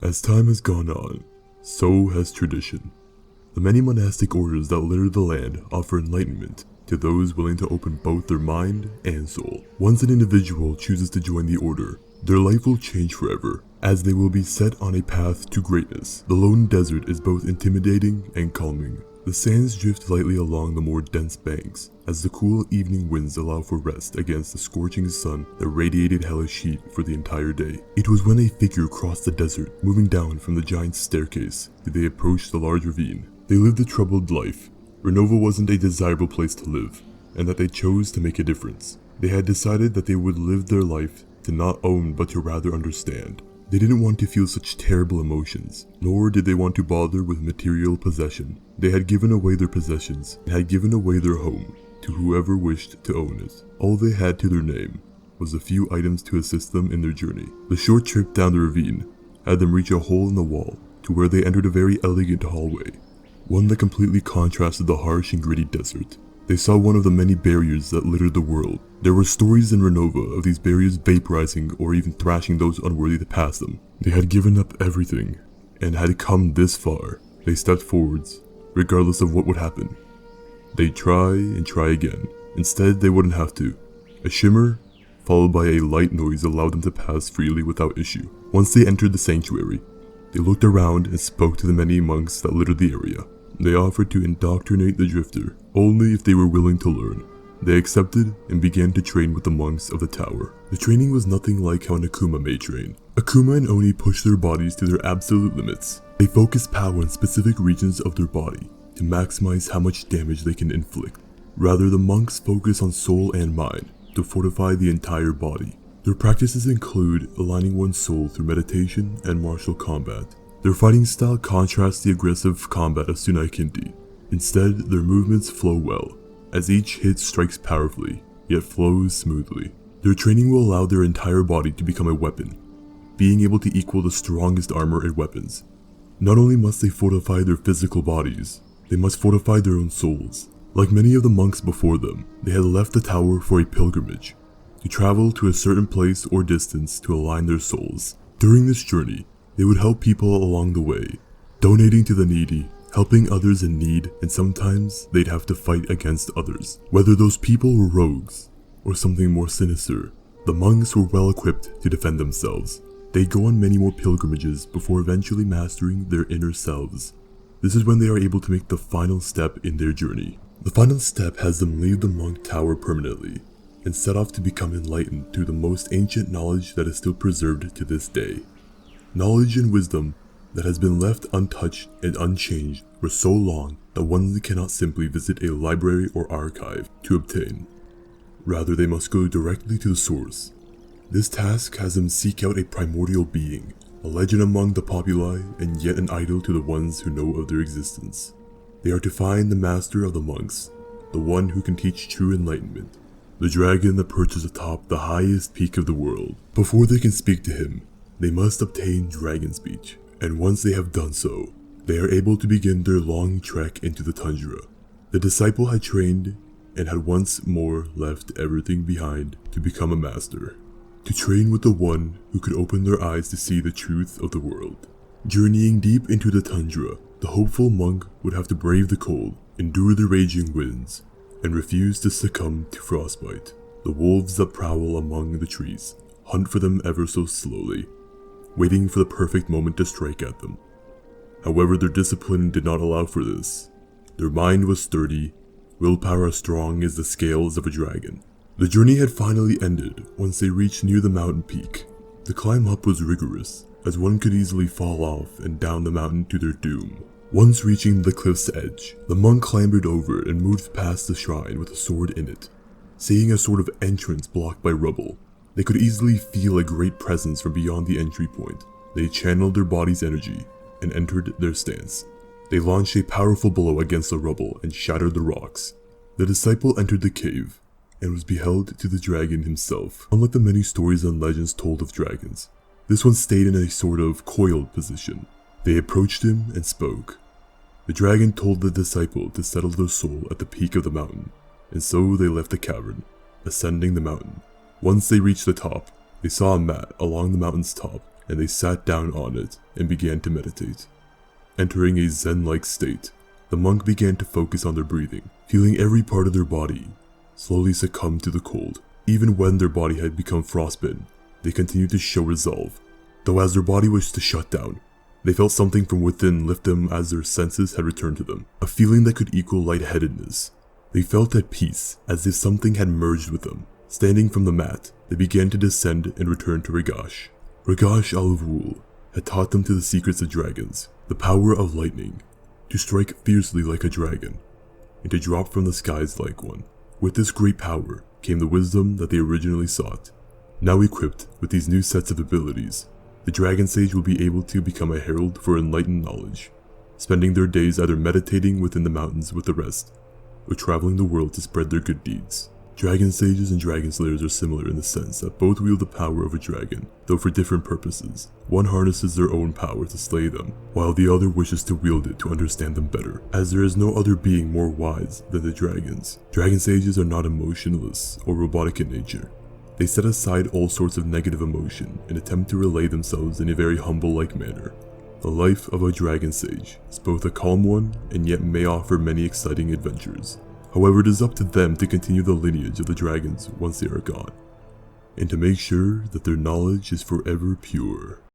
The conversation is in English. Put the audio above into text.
As time has gone on, so has tradition. The many monastic orders that litter the land offer enlightenment to those willing to open both their mind and soul. Once an individual chooses to join the order, their life will change forever, as they will be set on a path to greatness. The lone desert is both intimidating and calming. The sands drift lightly along the more dense banks, as the cool evening winds allow for rest against the scorching sun that radiated hellish heat for the entire day. It was when a figure crossed the desert, moving down from the giant staircase, that they approached the large ravine. They lived a troubled life. Renova wasn't a desirable place to live, and that they chose to make a difference. They had decided that they would live their life to not own but to rather understand. They didn't want to feel such terrible emotions, nor did they want to bother with material possession. They had given away their possessions and had given away their home to whoever wished to own it. All they had to their name was a few items to assist them in their journey. The short trip down the ravine had them reach a hole in the wall to where they entered a very elegant hallway, one that completely contrasted the harsh and gritty desert. They saw one of the many barriers that littered the world. There were stories in Renova of these barriers vaporizing or even thrashing those unworthy to pass them. They had given up everything and had come this far. They stepped forwards, regardless of what would happen. They'd try and try again. Instead, they wouldn't have to. A shimmer, followed by a light noise, allowed them to pass freely without issue. Once they entered the sanctuary, they looked around and spoke to the many monks that littered the area. They offered to indoctrinate the drifter, only if they were willing to learn. They accepted and began to train with the monks of the tower. The training was nothing like how an Akuma may train. Akuma and Oni pushed their bodies to their absolute limits. They focused power in specific regions of their body to maximize how much damage they can inflict. Rather, the monks focus on soul and mind to fortify the entire body. Their practices include aligning one's soul through meditation and martial combat. Their fighting style contrasts the aggressive combat of Tsunai-Kinti. Instead, their movements flow well, as each hit strikes powerfully, yet flows smoothly. Their training will allow their entire body to become a weapon, being able to equal the strongest armor and weapons. Not only must they fortify their physical bodies, they must fortify their own souls. Like many of the monks before them, they had left the tower for a pilgrimage, to travel to a certain place or distance to align their souls. During this journey, they would help people along the way, donating to the needy, helping others in need, and sometimes they'd have to fight against others. Whether those people were rogues or something more sinister, the monks were well equipped to defend themselves. They'd go on many more pilgrimages before eventually mastering their inner selves. This is when they are able to make the final step in their journey. The final step has them leave the monk tower permanently and set off to become enlightened through the most ancient knowledge that is still preserved to this day. Knowledge and wisdom that has been left untouched and unchanged for so long that one cannot simply visit a library or archive to obtain. Rather, they must go directly to the source. This task has them seek out a primordial being, a legend among the populi and yet an idol to the ones who know of their existence. They are to find the master of the monks, the one who can teach true enlightenment, the dragon that perches atop the highest peak of the world. Before they can speak to him, they must obtain dragon speech, and once they have done so, they are able to begin their long trek into the tundra. The disciple had trained and had once more left everything behind to become a master, to train with the one who could open their eyes to see the truth of the world. Journeying deep into the tundra, the hopeful monk would have to brave the cold, endure the raging winds, and refuse to succumb to frostbite. The wolves that prowl among the trees hunt for them ever so slowly, waiting for the perfect moment to strike at them. However, their discipline did not allow for this. Their mind was sturdy, willpower as strong as the scales of a dragon. The journey had finally ended once they reached near the mountain peak. The climb up was rigorous, as one could easily fall off and down the mountain to their doom. Once reaching the cliff's edge, the monk clambered over and moved past the shrine with a sword in it. Seeing a sort of entrance blocked by rubble, they could easily feel a great presence from beyond the entry point. They channeled their body's energy and entered their stance. They launched a powerful blow against the rubble and shattered the rocks. The disciple entered the cave and was beheld to the dragon himself. Unlike the many stories and legends told of dragons, this one stayed in a sort of coiled position. They approached him and spoke. The dragon told the disciple to settle their soul at the peak of the mountain, and so they left the cavern, ascending the mountain. Once they reached the top, they saw a mat along the mountain's top and they sat down on it and began to meditate. Entering a zen-like state, the monk began to focus on their breathing, feeling every part of their body slowly succumb to the cold. Even when their body had become frostbitten, they continued to show resolve, though as their body wished to shut down, they felt something from within lift them as their senses had returned to them, a feeling that could equal lightheadedness. They felt at peace, as if something had merged with them. Standing from the mat, they began to descend and return to Regash. Regash Alavul had taught them to the secrets of dragons, the power of lightning, to strike fiercely like a dragon, and to drop from the skies like one. With this great power came the wisdom that they originally sought. Now equipped with these new sets of abilities, the Dragon Sage will be able to become a herald for enlightened knowledge, spending their days either meditating within the mountains with the rest, or traveling the world to spread their good deeds. Dragon Sages and Dragon Slayers are similar in the sense that both wield the power of a dragon, though for different purposes. One harnesses their own power to slay them, while the other wishes to wield it to understand them better, as there is no other being more wise than the dragons. Dragon Sages are not emotionless or robotic in nature. They set aside all sorts of negative emotion and attempt to relay themselves in a very humble-like manner. The life of a Dragon Sage is both a calm one and yet may offer many exciting adventures. However, it is up to them to continue the lineage of the dragons once they are gone, and to make sure that their knowledge is forever pure.